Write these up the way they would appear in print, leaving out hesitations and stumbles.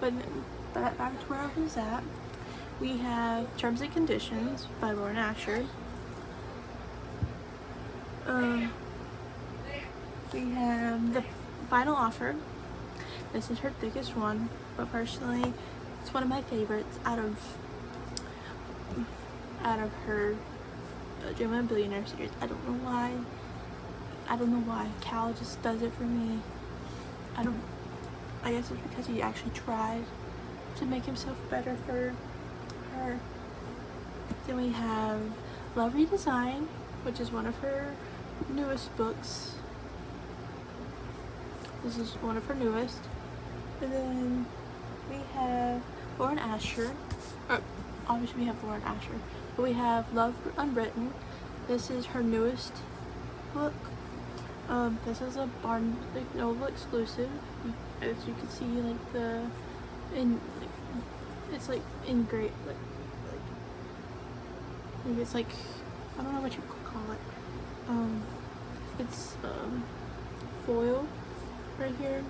But back to where I was at. We have Terms and Conditions by Lauren Asher. We have The Final Offer. This is her thickest one, but personally, it's one of my favorites out of her Genuine Billionaire series. I don't know why. Cal just does it for me. I guess it's because he actually tried to make himself better for her. Then we have Love Redesign, which is one of her newest books. This is one of her newest. And then we have Lauren Asher. Obviously we have Lauren Asher. But we have Love Unwritten. This is her newest book. This is a Barnes & Noble exclusive. As you can see, it's like in great, it's like, I don't know what you could call it. It's foil right here.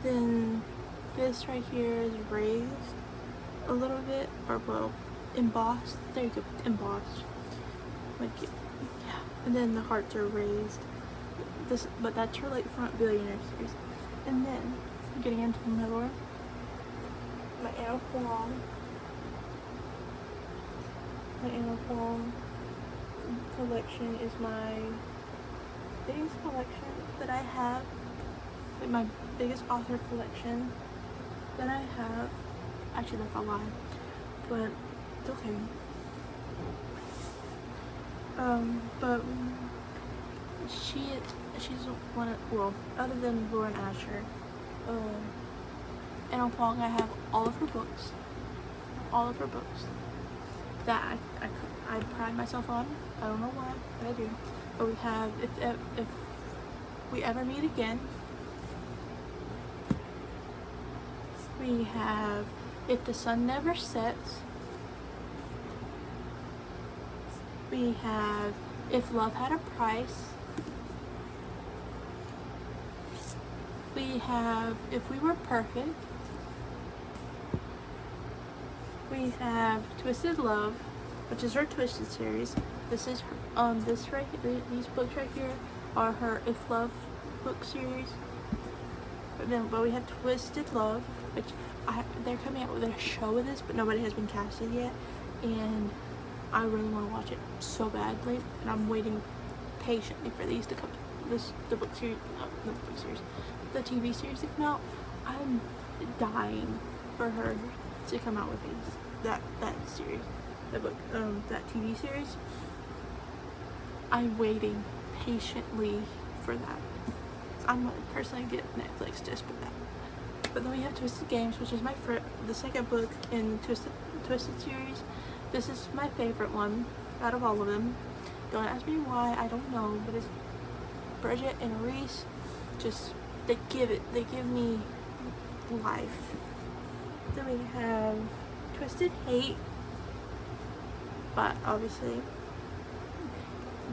Then this right here is raised a little bit, or well, embossed. There you go, embossed. Like, yeah. And then the hearts are raised. But that's her like front billionaire series. And then getting into my Anna Huang. My Anna Huang collection is my biggest collection that I have. Like my biggest author collection that I have. Actually, that's a lie, but it's okay. But she's one of, well, other than Lauren Asher, Anna Huang, I have all of her books. That I pride myself on. I don't know why, but I do. But we have If We Ever Meet Again. We have If the Sun Never Sets. We have If Love Had a Price. We have If We Were Perfect. We have Twisted Love, which is her Twisted series. This is her, these books right here are her If Love book series. But we have Twisted Love, which they're coming out with a show of this, but nobody has been casted yet, and I really want to watch it so badly, and I'm waiting patiently for these to come. The book series, not the book series, the TV series to come out. I'm dying for her to come out with these. That series, that book, that TV series. I'm waiting patiently for that. I'm gonna personally get Netflix just for that. But then we have Twisted Games, which is the second book in Twisted series. This is my favorite one out of all of them. Don't ask me why, I don't know, but it's Bridget and Reese. Just they give me life. Then we have Twisted Hate, but obviously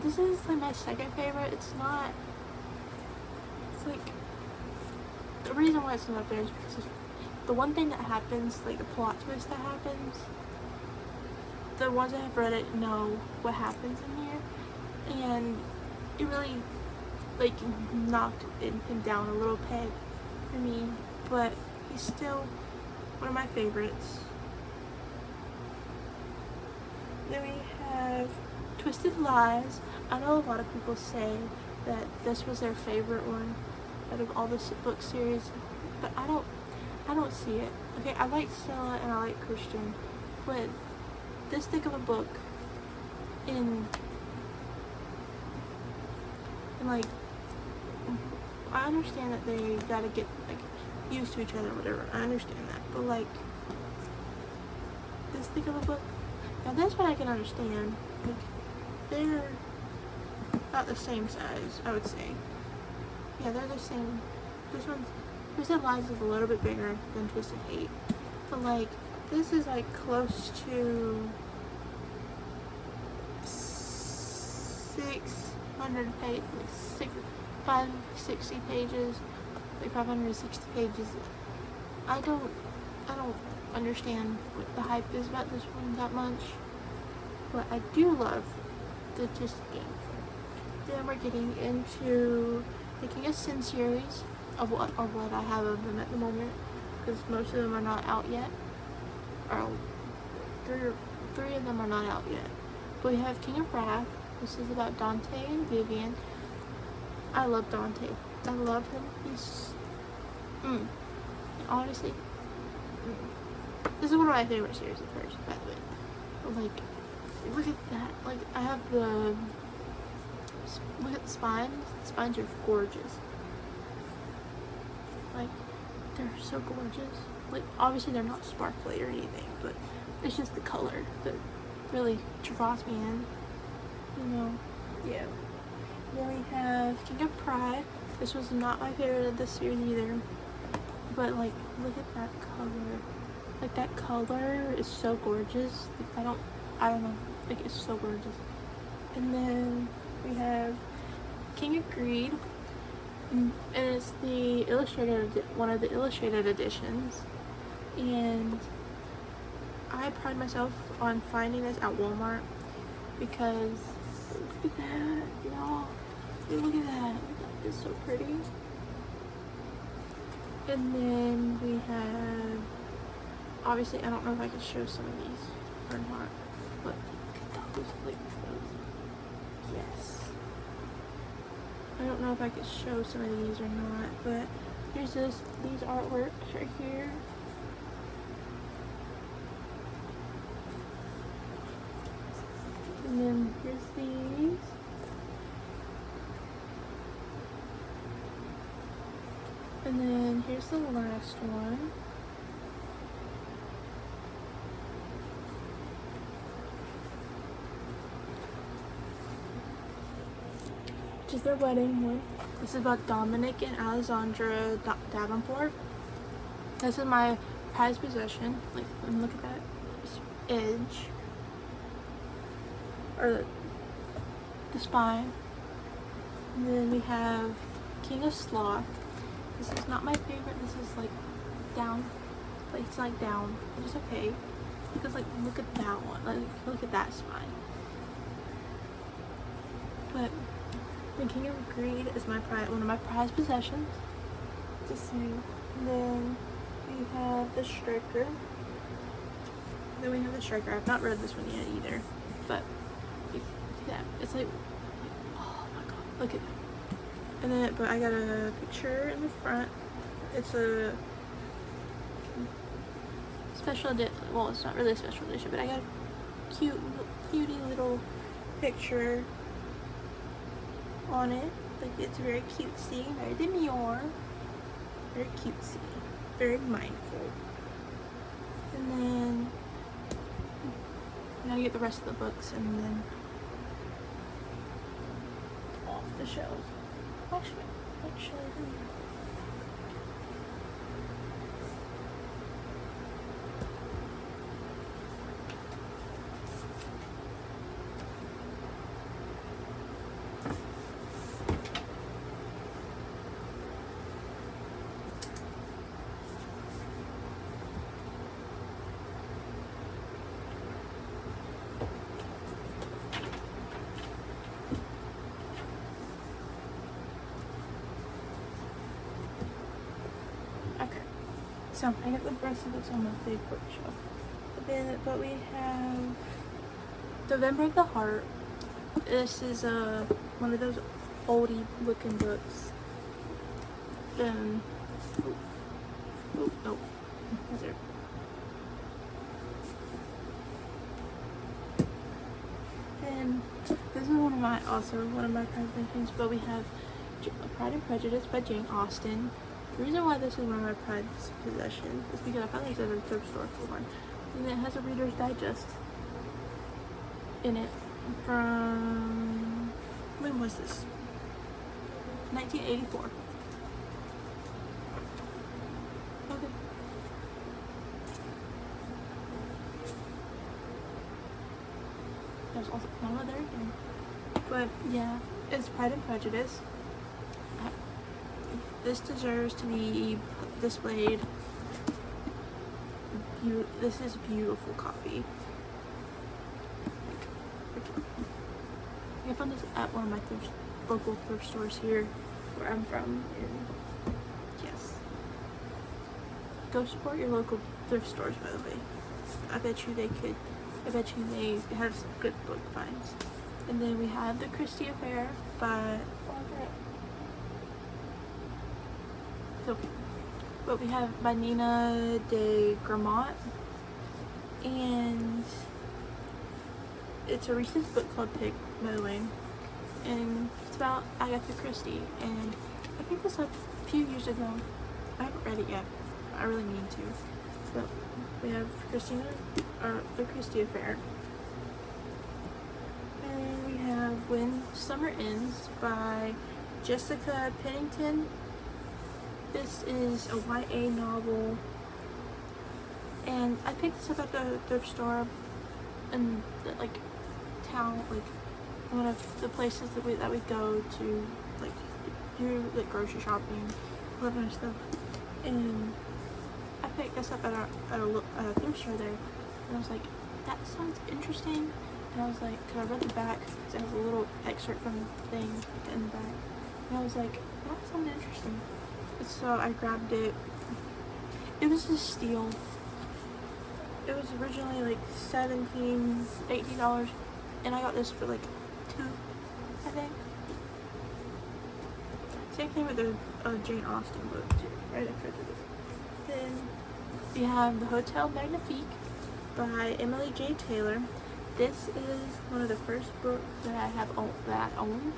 this is like my second favorite. It's like the reason why it's not up there is because the one thing that happens, like the plot twist that happens, the ones that have read it know what happens in here, and it really like knocked him down a little peg for me, but he's still one of my favorites. Then we have Twisted Lies. I know a lot of people say that this was their favorite one out of all the book series, but I don't see it. Okay, I like Stella and I like Christian, but this thick of a book in like, I understand that they gotta get like used to each other or whatever. I understand that, but like this thick of a book, now that's what I can understand. Like they're about the same size, I would say. Yeah, they're the same. This one's Twisted Lies is a little bit bigger than Twisted Hate, but like this is like close to 600 pages, like 560 pages, like 560 pages. I don't I don't understand what the hype is about this one that much, but I do love the Twisted games. Then we're getting into the King of Sin series of what I have of them at the moment, because most of them are not out yet. Or three of them are not out yet. But we have King of Wrath. This is about Dante and Vivian. I love Dante. I love him. He's honestly, this is one of my favorite series of hers, by the way. Like, look at that. Like, I have look at the spines. The spines are gorgeous. Like, they're so gorgeous. Like, obviously they're not sparkly or anything, but it's just the color that really draws me in. You know, yeah. Then we have King of Pride. This was not my favorite of this series either, but like, look at that color. Like, that color is so gorgeous. Like, I don't know. Like, it's so gorgeous. And then we have King of Greed, and it's the one of the illustrated editions. And I pride myself on finding this at Walmart because look at that, y'all. Look at that. It's so pretty. And then we have, obviously, I don't know if I can show some of these or not, but look at those, like those. Yes. I don't know if I could show some of these or not, but here's these artworks right here. And then here's these. And then here's the last one. Which is their wedding one. This is about Dominic and Alexandra Davenport. This is my prized possession. Like, and look at that edge. Or the spine. And then we have King of Sloth. This is not my favorite. This is like down. Like, it's like down. Which is okay. Because, like, look at that one. Like, look at that spine. But the King of Greed is one of my prized possessions. Just saying. And then we have the Striker. I've not read this one yet either. But look at that. It's like, oh my god. Look at that. And then, but I got a picture in the front. It's a special edition. Well, it's not really a special edition, but I got a cutie little picture on it. Like, it's very cutesy, very demure, very cutesy, very mindful. And then I gotta get the rest of the books and then off the shelves. Actually. Okay, so I got the rest of this on my big bookshelf. But we have November of the Heart. This is one of those oldie looking books. Then, no, is there? And this is one of my presentations. But we have Pride and Prejudice by Jane Austen. The reason why this is one of my prized possessions is because I found this at a thrift store for one. And it has a Reader's Digest in it from, when was this? 1984. Okay. There's also Mama there again. But yeah, it's Pride and Prejudice. This deserves to be displayed this is a beautiful copy. I found this at one of my local thrift stores here where I'm from, and yes. Go support your local thrift stores, by the way. I bet you they have some good book finds. And then we have The Christie Affair by but we have by Nina de Gramont, and it's a recent book club pick, by the way, and it's about Agatha Christie, and I picked this up a few years ago. I haven't read it yet. I really need to. But we have The Christie Affair, and we have When Summer Ends by Jessica Pennington. This is a YA novel, and I picked this up at the thrift store in the, town, one of the places that we go to, do grocery shopping, all that kind of stuff. And I picked this up at a thrift store there, and I was like, that sounds interesting. And I was like, cause I read the back, cause it has a little excerpt from the thing in the back, and I was like, that sounds interesting. So I grabbed it. It was a steal. It was originally $18, and I got this for $2, I think. Same thing with the Jane Austen book too, right after this. Then we have The Hotel Magnifique by Emily J. Taylor. This is one of the first books that I owned.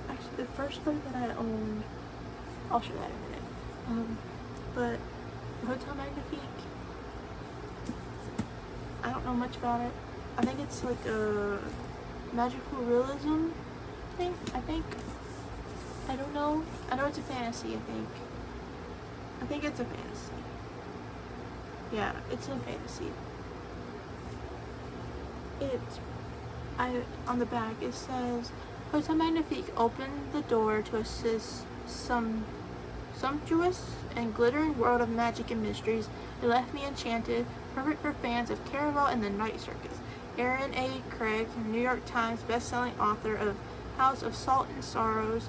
Actually, the first book that I owned, I'll show that in a minute. But The Hotel Magnifique, I don't know much about it. I think it's a magical realism thing, I think. I don't know. I know it's a fantasy, I think it's a fantasy. Yeah, it's a fantasy. On the back it says, Hotel Magnifique opened the door to assist some sumptuous and glittering world of magic and mysteries. It left me enchanted, perfect for fans of Caraval and the Night Circus. Aaron A. Craig, New York Times best-selling author of House of Salt and Sorrows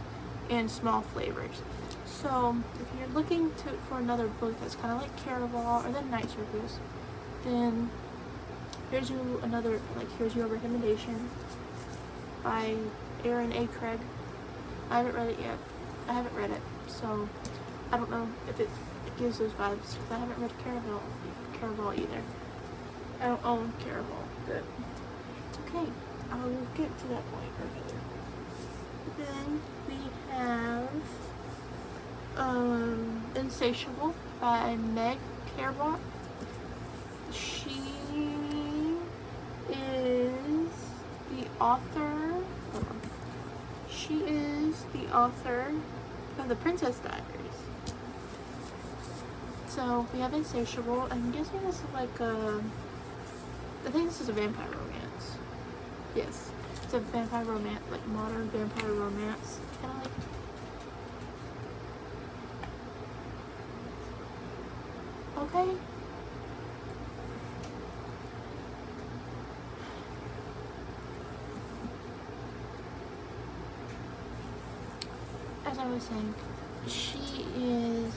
and Small Flavors. So, if you're looking for another book that's kind of like Caraval or the Night Circus, then here's your recommendation by Aaron A. Craig. I haven't read it yet. So I don't know if it gives those vibes, because I haven't read Caraval either. I don't own Caraval, but it's okay. I'll get to that point further. Then we have Insatiable by Meg Cabot. She is the author of The Princess Diaries. So we have Insatiable. I'm guessing this is I think this is a vampire romance. Yes, it's a vampire romance, modern vampire romance. Kind of okay. As I was saying, she is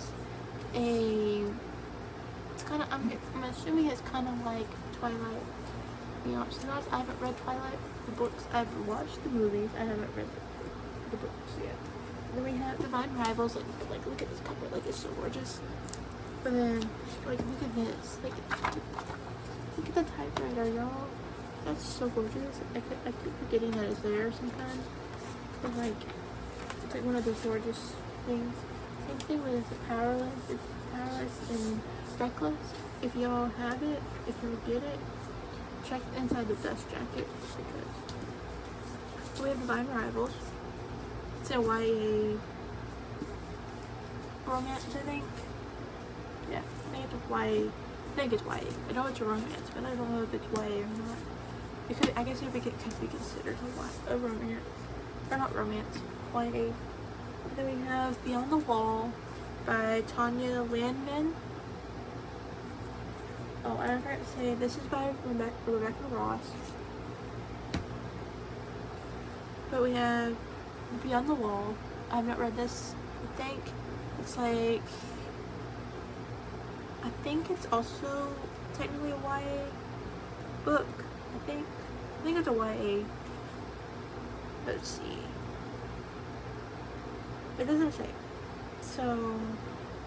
it's kind of, I'm assuming it's kind of like Twilight. You know, since I haven't read Twilight, the books, I've watched the movies, I haven't read the books yet. Then we have Divine Rivals, look at this cover, it's so gorgeous. But then, look at this, look at the typewriter, y'all. That's so gorgeous. I keep forgetting that it's there sometimes. But it's one of those gorgeous things. Same thing with Powerless and Reckless. If y'all have it, if you get it, check inside the dust jacket, because we have Divine Rivals. It's a YA romance, I think. Yeah, I think it's YA. I know it's a romance, but I don't know if it's YA or not. I guess it could be considered a romance, or not romance, YA. Then we have Beyond the Wall by Tanya Landman. Oh, and I forgot to say, this is by Rebecca Ross. But we have Beyond the Wall. I have not read this. I think it's also technically a YA book. I think it's a YA. Let's see. It doesn't say. So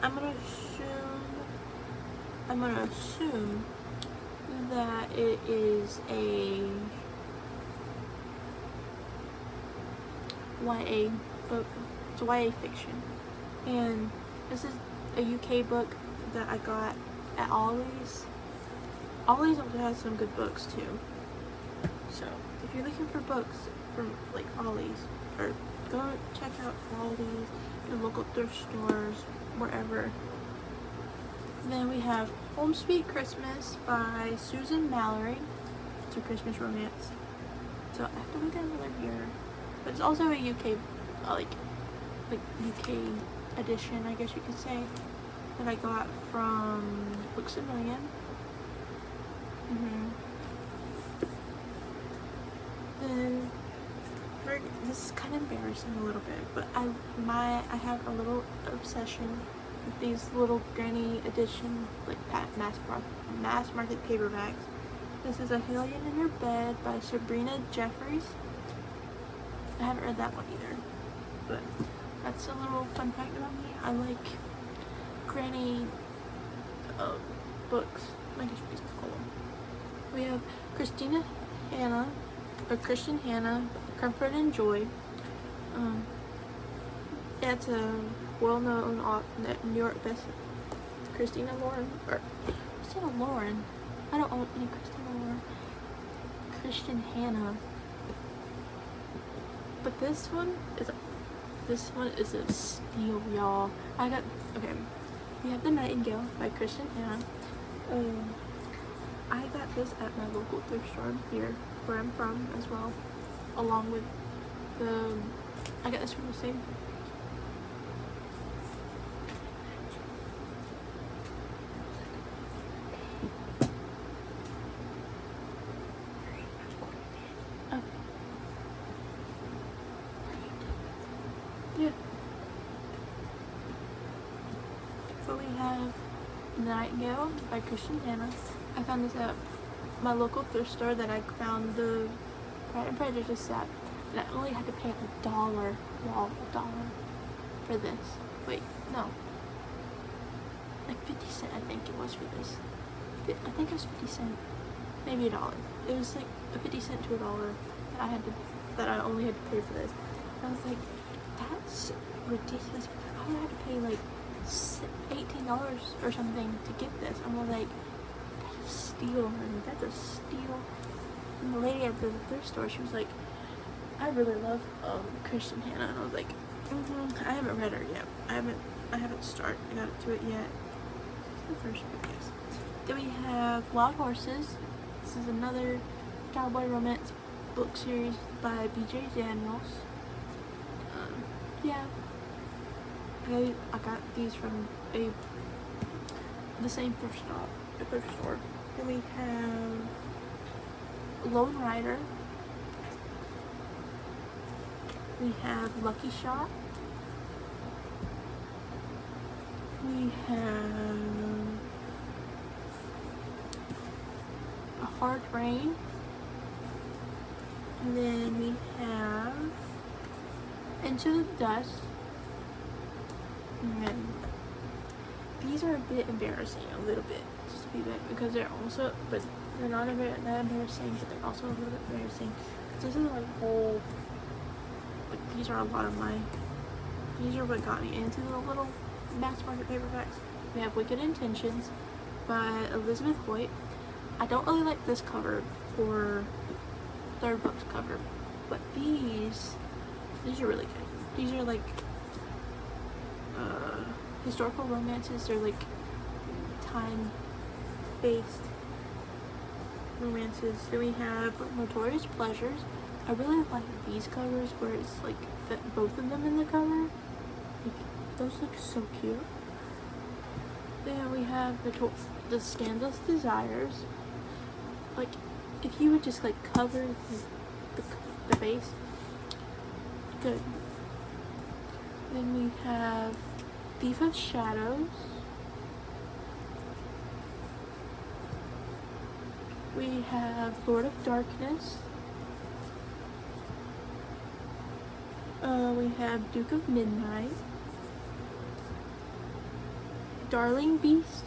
I'm gonna assume that it is a YA book. It's a YA fiction. And this is a UK book that I got at Ollie's. Ollie's also has some good books too. So if you're looking for books from like Ollie's, or go check out Ollie's, your local thrift stores, wherever. Then we have Home Sweet Christmas by Susan Mallory. It's a Christmas romance. So I have to look over here. But it's also a UK, like UK edition, I guess you could say, that I got from Books A Million. Then this is kind of embarrassing a little bit, but I have a little obsession with these little granny edition, like mass market paperbacks. This is A Hellion in Her Bed by Sabrina Jeffries. I haven't read that one either, but that's a little fun fact about me. I like granny books, I guess you could call them. We have Christian Hannah, Comfort and Joy. It's a well-known New York Christina Lauren. I don't own any Christina Lauren. Christian Hannah. But this one is a steal, y'all. We have The Nightingale by Christian Hannah. I got this at my local thrift store here, where I'm from, as well. Along with I got this from the same. Yeah. But we have Nightingale by Christian Hannah. I found this at my local thrift store that I found the Pride and Prejudice at. And I only had to pay $1 for this. Wait, no. Like 50 cents I think it was for this. I think it was 50 cents. Maybe $1. It was like a 50 cent to $1 that I only had to pay for this. And I was like, that's ridiculous. I would have to pay like $18 or something to get this. And we're like, that's a steal, honey. That's a steal. And the lady at the thrift store, she was like, I really love Christian Hannah. And I was like, I haven't read her yet. I haven't started. I got to it yet. The first book, yes. Then we have Wild Horses. This is another cowboy romance book series by B.J. Daniels. Yeah. I got these from the same thrift store. Then we have Lone Rider. We have Lucky Shot. We have A Hard Rain. And then we have Into the Dust. And then these are a bit embarrassing, a little bit, just a bit, because they're not that embarrassing, but they're also a little bit embarrassing. This is like whole. These are what got me into the little mass market paperbacks. We have Wicked Intentions by Elizabeth Hoyt. I don't really like this cover or third book's cover, but these are really good. These are like historical romances. They're like time-based romances. Then we have Notorious Pleasures. I really like these covers where it's like both of them in the cover. Like, those look so cute. Then we have the Scandalous Desires. Like, if you would just like cover the base, good. Then we have Thief of Shadows. We have Lord of Darkness. We have Duke of Midnight. Darling Beast.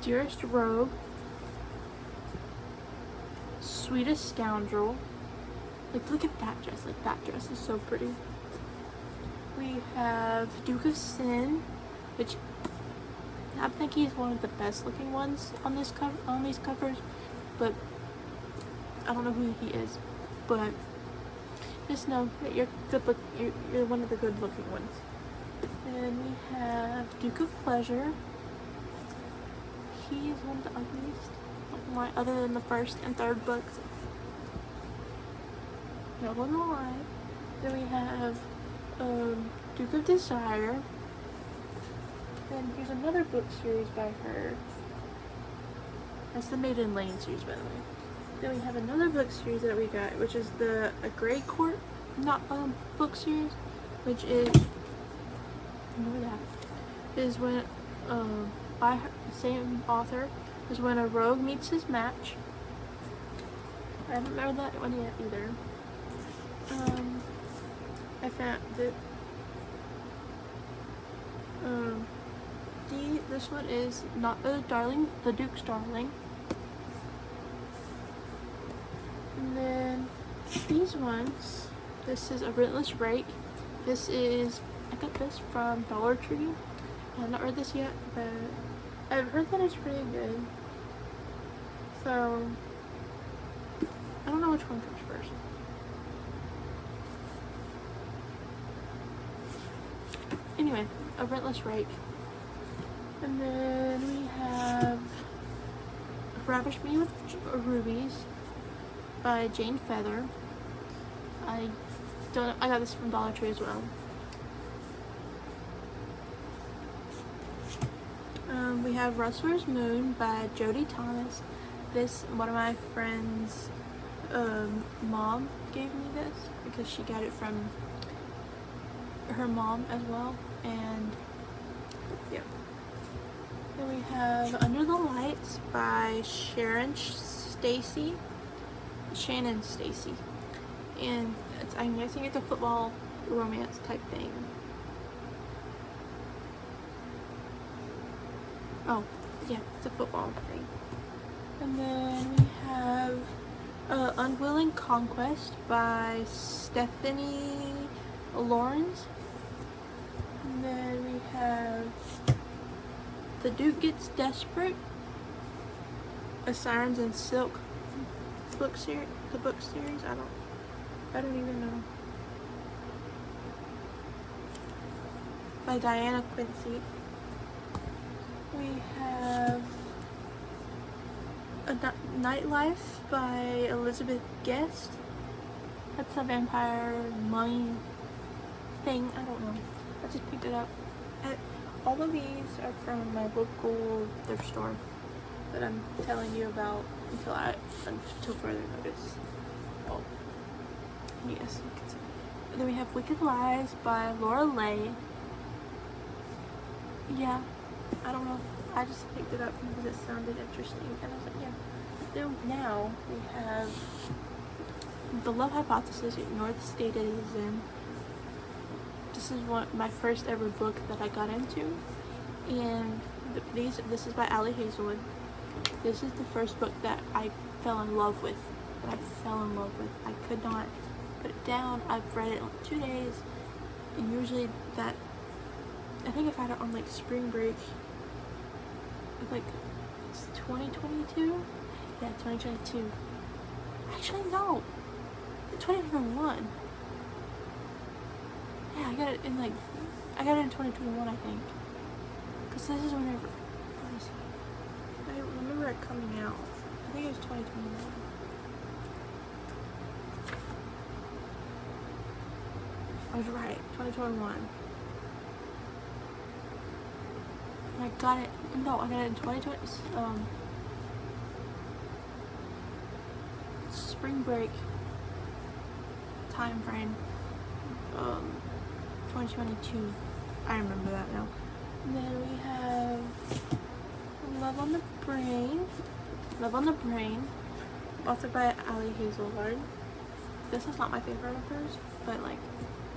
Dearest Rogue. Sweetest Scoundrel. Like, look at that dress. Like, that dress is so pretty. We have Duke of Sin, which I think he's one of the best looking ones on this on these covers, but I don't know who he is. But just know that you're you're one of the good looking ones. And we have Duke of Pleasure. He is one of the ugliest, other than the first and third books. Not gonna lie. Then we have Duke of Desire. Then here's another book series by her. That's the Maiden Lane series, by the way. Then we have another book series that we got, which is the Grey Court book series, which is when by her, the same author, is when a rogue meets his match. I haven't read that one yet either. I found that this one is not the Duke's Darling. And then these ones, this is A Relentless Rake. This is, I got this from Dollar Tree. I have not read this yet, but I've heard that it's pretty good. So, I don't know which one comes first. Anyway, A Relentless Rake. And then we have Ravish Me with Rubies by Jane Feather. I got this from Dollar Tree as well. We have Rustler's Moon by Jodie Thomas. This, one of my friends' mom gave me this because she got it from her mom as well. And yeah. Then we have Under the Lights by Shannon Stacy. And I'm guessing it's a football romance type thing. Oh, yeah, it's a football thing. And then we have Unwilling Conquest by Stephanie Lawrence. And then we have The Duke Gets Desperate, a Sirens and Silk book series. The book series, I don't even know. By Diana Quincy. We have A Nightlife by Elizabeth Guest. That's a vampire mummy thing. I don't know. I just picked it up. All of these are from my local thrift store that I'm telling you about until further notice. Oh, yes. And then we have Wicked Lies by Laura Leigh. Yeah, I don't know. I just picked it up because it sounded interesting, and I was like, yeah. Then now we have The Love Hypothesis, Ignore the State It Is In. This is my first ever book that I got into, and this is by Allie Hazelwood. This is the first book that I fell in love with. I could not put it down. I've read it in like 2 days, and usually I think I've had it on like spring break, like 2022. Yeah, 2022. Actually, no, 2021. Yeah, I got it in 2021, I think. Because this is whenever, I remember it coming out. I think it was 2021. I was right, 2021. got it. No, I got it in 2020. Spring break time frame. 2022. I remember that now. And then we have Love on the Brain. Love on the Brain, authored by Ali Hazelgard. This is not my favorite of hers, but like,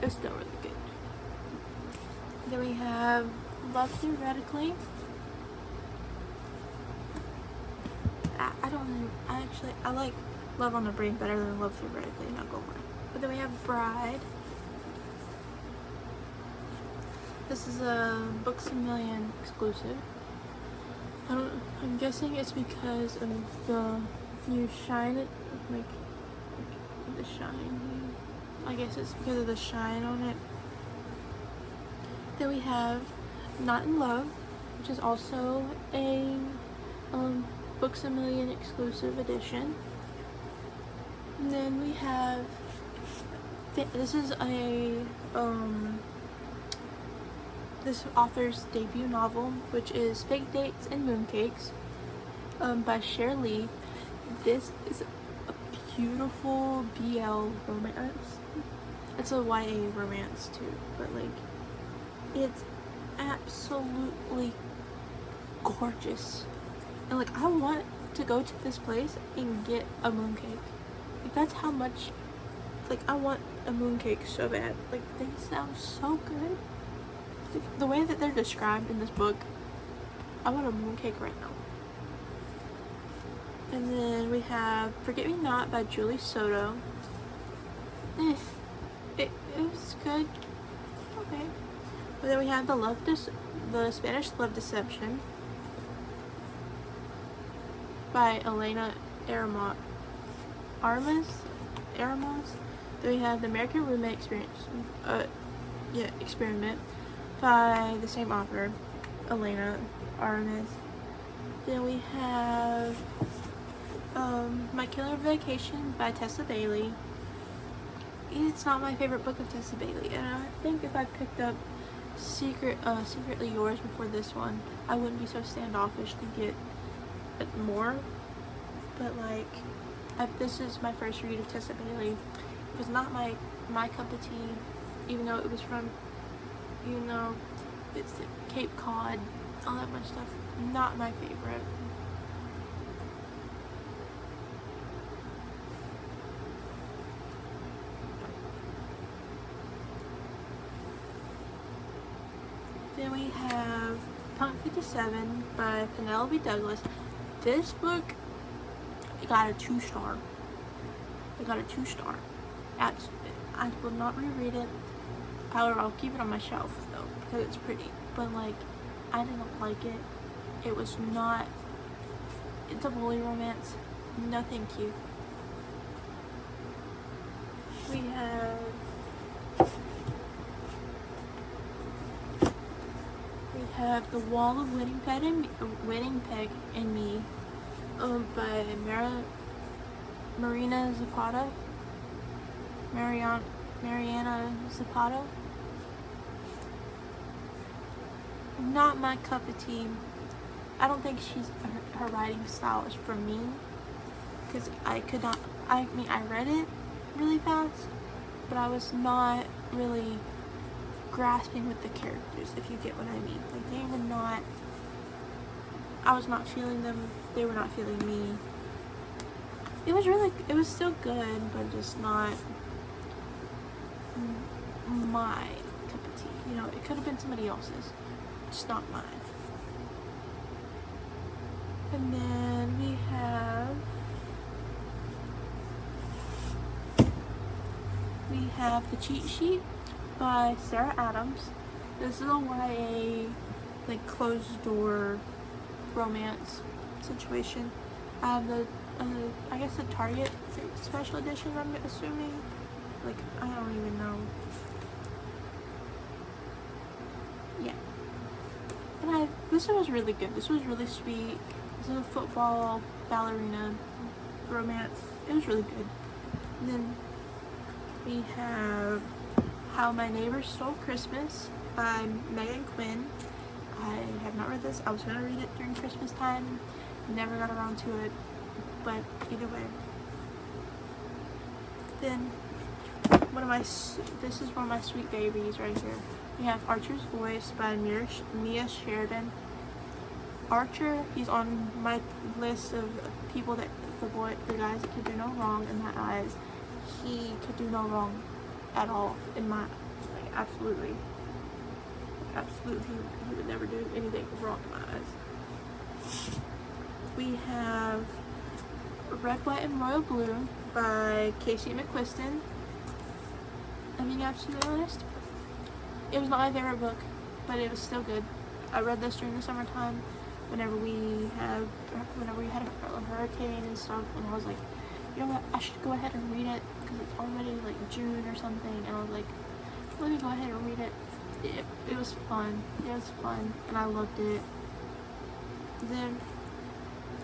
it's still really good. Then we have Love Theoretically. I don't know. I like Love on the Brain better than Love Theoretically, not gonna lie. But then we have Bride. This is a Books A Million exclusive. I'm guessing it's because of the new shine, like the shine. I guess it's because of the shine on it. Then we have Not in Love, which is also a Books A Million exclusive edition. And then we have this is a this author's debut novel, which is Fake Dates and Mooncakes, by Cher Lee. This is a beautiful BL romance. It's a YA romance too, but like, it's absolutely gorgeous. And like, I want to go to this place and get a mooncake. Like, that's how much, like, I want a mooncake so bad. Like, they sound so good. The way that they're described in this book, I want a mooncake right now. And then we have Forget Me Not by Julie Soto. It was good. Okay. But then we have the Spanish Love Deception by Elena Aramos. Then we have The American Roommate Experiment by the same author, Elena Armas. Then we have My Killer Vacation by Tessa Bailey. It's not my favorite book of Tessa Bailey, and I think if I picked up Secretly Yours before this one, I wouldn't be so standoffish to get more. But like, this is my first read of Tessa Bailey. It was not my cup of tea, even though it was from, it's Cape Cod, all that much stuff. Not my favorite. Then we have Punk 57 by Penelope Douglas. This book got a 2-star. It got a 2-star. I will not reread it. However, I'll keep it on my shelf though, because it's pretty. But like, I didn't like it. It was not. It's a bully romance. No, thank you. We have The Wall of Wedding Peg and Me, by Mariana Zapata. Not my cup of tea. I don't think her writing style is for me, because I read it really fast, but I was not really grasping with the characters, if you get what I mean. Like, I was not feeling them, they were not feeling me. It was still good, but just not my cup of tea. It could have been somebody else's, just not mine. And then we have The Cheat Sheet by Sarah Adams. This is a YA, like, closed door romance situation. I have I guess the Target special edition, I'm assuming. Like, I don't even know. Yeah. And this one was really good. This was really sweet. This is a football ballerina romance. It was really good. And then we have How My Neighbor Stole Christmas by Megan Quinn. I have not read this. I was gonna read it during Christmas time, never got around to it, but either way. Then this is one of my sweet babies right here. We have Archer's Voice by Mia Sheridan. Archer, he's on my list of people that the guys that could do no wrong in my eyes. He could do no wrong at all in my, like, absolutely, he would never do anything wrong in my eyes. We have Red, White, and Royal Blue by Casey McQuiston. I'm being absolutely honest, it was not my favorite book, but it was still good. I read this during the summertime whenever we had a hurricane and stuff, and I was like, you know what, I should go ahead and read it because it's already like June or something, and I was like, let me go ahead and read it. It was fun. It was fun, and I loved it. Then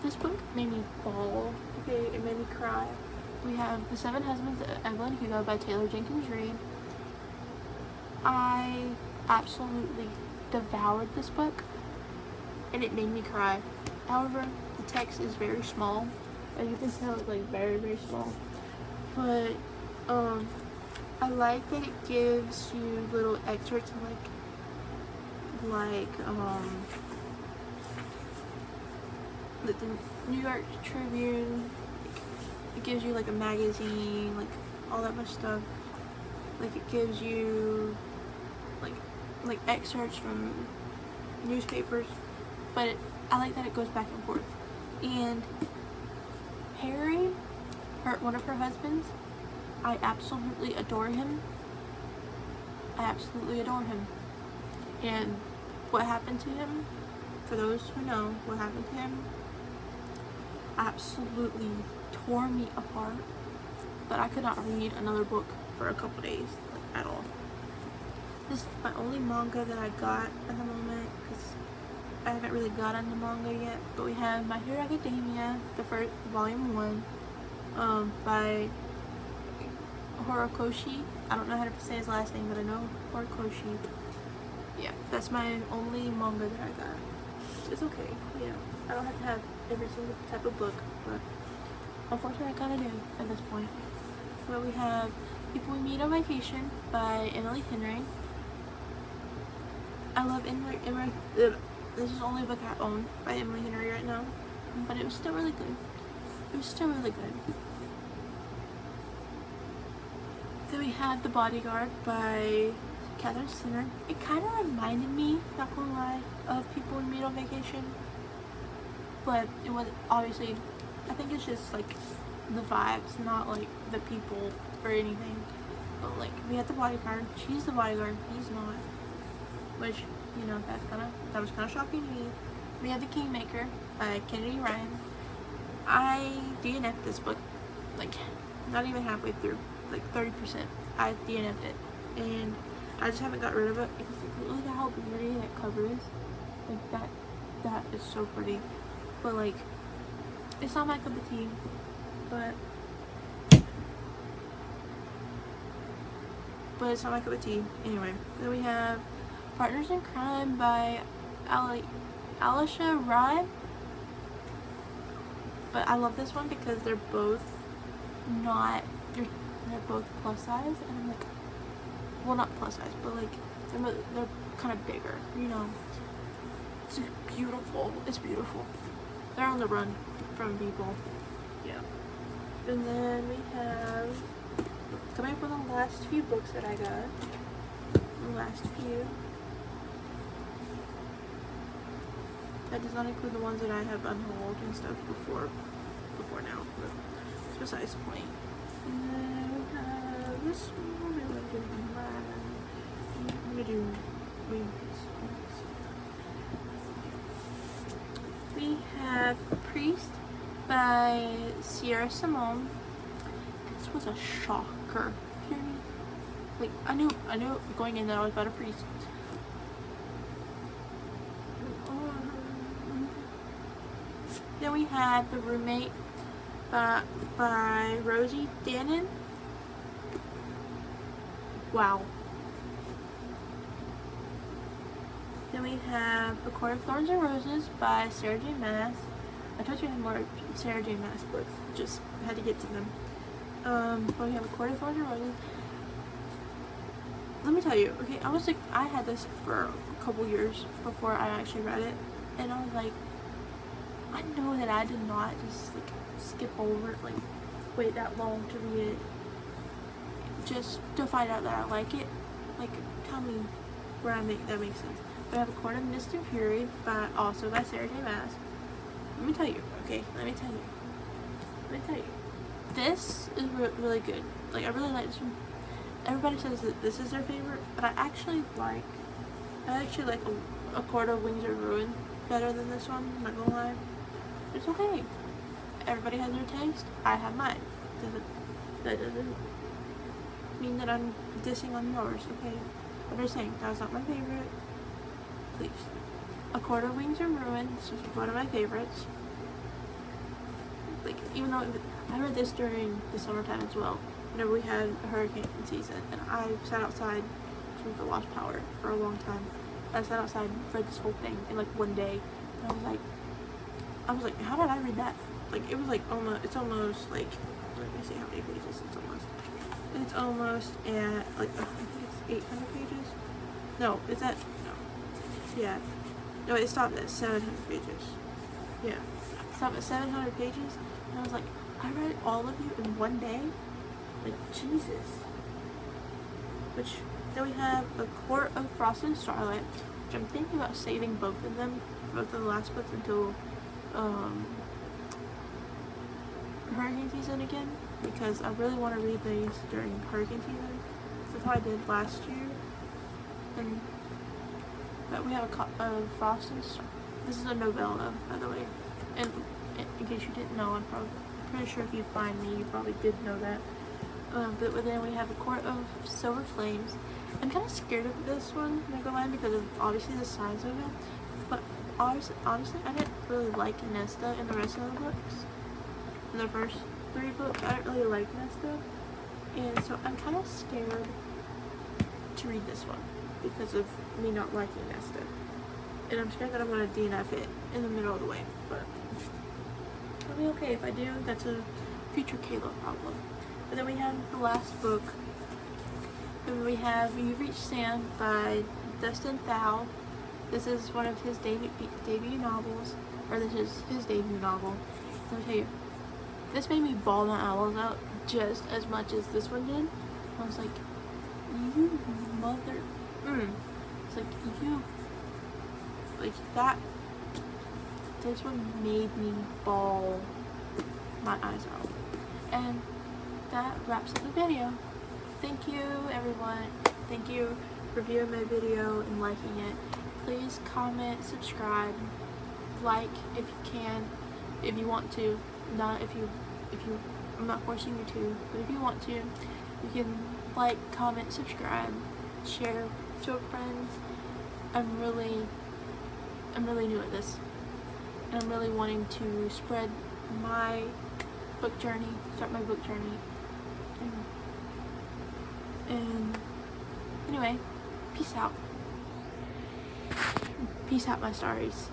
this book made me bawl. Okay, it made me cry. We have The Seven Husbands of Evelyn Hugo by Taylor Jenkins Reid. I absolutely devoured this book, and it made me cry. However, the text is very small, as you can tell, it's like very, very small. But I like that it gives you little excerpts of like the New York Tribune. It gives you like a magazine, like all that much stuff. Like it gives you like excerpts from newspapers, but I like that it goes back and forth. And Harry, one of her husbands, I absolutely adore him. I absolutely adore him. And what happened to him, for those who know what happened to him, absolutely tore me apart. But I could not read another book for a couple days, like, at all. This is my only manga that I got at the moment, because I haven't really got into manga yet. But we have My Hero Academia, the first volume 1, by Horikoshi. I don't know how to say his last name, but I know Horikoshi. Yeah, that's my only manga that I got. It's okay, you know. I don't have to have every single type of book, but unfortunately I kind of do at this point. Well, we have People We Meet on Vacation by Emily Henry. I love Emily. This is the only book I own by Emily Henry right now, but it was still really good. It was still really good. Then we have The Bodyguard by Catherine Sinner. It kind of reminded me, not gonna lie, of People We Meet on Vacation, but it was obviously, I think it's just like the vibes, not like the people or anything. But like, we had The Bodyguard. She's the bodyguard, he's not, which, you know, that was kind of shocking to me. We have The Kingmaker by Kennedy Ryan. I DNF'd this book, like, not even halfway through, like 30%. I DNF'd it, and I just haven't got rid of it because look at how pretty that cover is. Like, that is so pretty. But like, it's not my cup of tea, but it's not my cup of tea. Anyway, then we have Partners in Crime by Alicia Rye. But I love this one because they're both both plus size, and I'm like, well, not plus size, but like they're kind of bigger, you know. It's beautiful. It's beautiful. They're on the run from people. Yeah. And then we have, coming up with the last few books that I got. The last few. That does not include the ones that I have unrolled and stuff before now, but it's besides the point. And then we have this one. I'm gonna do we have Priest by Sierra Simone. This was a shocker. Hear me? Like, I knew going in that I was about a priest. Then we had The Roommate by Rosie Dannon. Wow. Then then we have A Court of Thorns and Roses by Sarah J. Maas. I told you I had more Sarah J. Maas books, just had to get to them. But we have A Court of Thorns and Roses. Let me tell you, okay, I had this for a couple years before I actually read it, and I was like, I know that I did not just like skip over it, like wait that long to read it, just to find out that I like it. Like, tell me where that makes sense. We have A Court of Mist and Fury, also by Sarah J. Maas. Let me tell you, okay? Let me tell you. This is really good. Like, I really like this one. Everybody says that this is their favorite, but I actually like A Court of Wings of Ruin better than this one. I'm not gonna lie. It's okay. Everybody has their taste. I have mine. That doesn't mean that I'm dissing on yours, okay? I'm just saying, that's not my favorite. Please. A Court of Wings of Ruin. This is one of my favorites. Like, even though I read this during the summertime as well, whenever we had a hurricane season, and I sat outside with the lost power for a long time. I sat outside and read this whole thing in like one day, and I was like, how did I read that? Like, it was like it's almost like, let me see how many pages it's almost at like, I think it's 800 pages. No, is that, no, yeah, no, it stopped at 700 pages. Yeah, it stopped at 700 pages, and I was like, I read all of you in one day. Like, Jesus. Which, then we have A Court of Frost and Starlight, which I'm thinking about saving both of the last books until hurricane season again, because I really want to read these during hurricane season. That's how I did last year. But we have a Frost and Starlight. This is a novella, by the way. And in case you didn't know, I'm pretty sure if you find me, you probably did know that. But then we have A Court of Silver Flames. I'm kind of scared of this one, I'm not gonna lie, because of obviously the size of it. But honestly, I didn't really like Nesta in the rest of the books. In the first 3 books, I didn't really like Nesta. And so I'm kind of scared to read this one because of me not liking Nesta. And I'm scared that I'm going to DNF it in the middle of the way. But it'll be okay if I do. That's a future Kayla problem. But then we have the last book. And we have You Reach Sam by Dustin Thau. This is one of his debut novels. Or this is his debut novel. Let me tell you, this made me bawl my eyes out just as much as this one did. I was like, you mother... It's like, you... Like, that... This one made me bawl my eyes out. And that wraps up the video. Thank you, everyone. Thank you for viewing my video and liking it. Please comment, subscribe, like if you can, if you want to. Not if you, I'm not forcing you to, but if you want to, you can like, comment, subscribe, share to your friends. I'm really new at this, and I'm really wanting to spread my book journey, start my book journey, and anyway, peace out. Peace out, my starries.